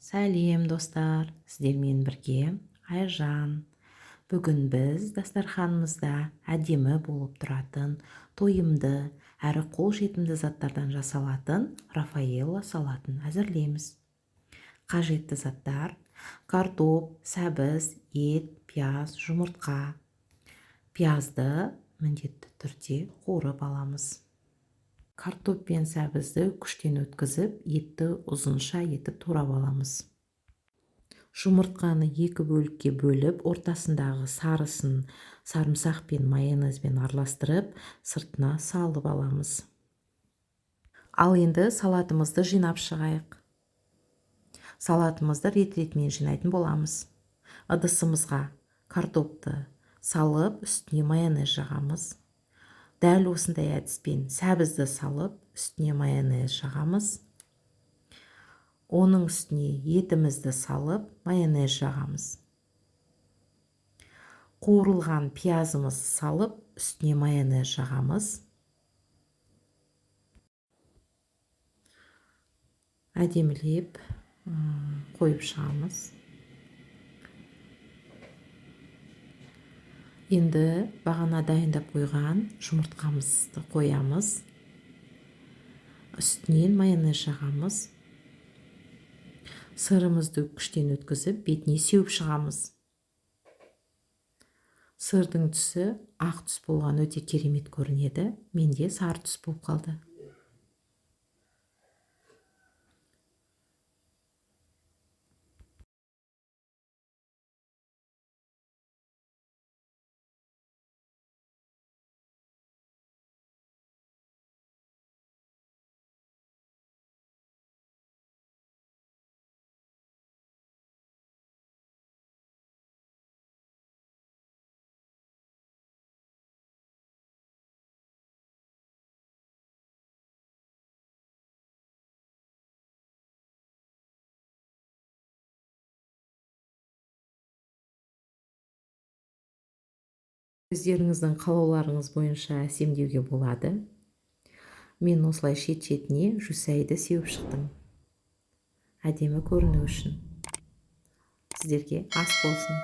Сәлем достар, сіздермен бірге Айжан. Бүгін біз дастарханымызда әдемі болып тұратын, тойымды әрі қолжетімді заттардан жасалатын Рафаэлло салатын әзірлейміз. Қажетті заттар: картоп, сәбіз, ет, пияз, жұмыртқа. Пиязды міндетті түрде қуырып аламыз. Картоп пен сәбізді күштен өткізіп, етті ұзынша етіп турап аламыз. Жұмыртқаны екі бөлікке бөліп, ортасындағы сарысын сарымсақ пен майонезбен араластырып, сыртына салып аламыз. Ал енді салатымызды жинап шығайық. Салатымызды рет-ретімен жинайтын боламыз. Ыдысымызға картопты салып, үстіне майонез жағамыз. Дәл осындай әдіспен сәбізді салып, үстіне майонез жағамыз. Оның үстіне етімізді салып, майонез жағамыз. Қуырылған пиязымызды салып, үстіне майонез жағамыз. Әдемілеп қойып шығамыз. Енді бағана дайындап қойған жұмыртқамызды қоямыз. Үстінен майонез жағамыз. Сырымызды күштен өткізіп, бетіне сеуіп шығамыз. Сырдың түсі ақ түс болған өте керемет көрінеді. Менде сары түс болып қалды. Өздеріңіздің қалауларыңыз бойынша әсемдеуге болады. Мен осылай шет-шетіне жусайды сеуіп шықтым. Әдемі көріну үшін. Сіздерге ас болсын.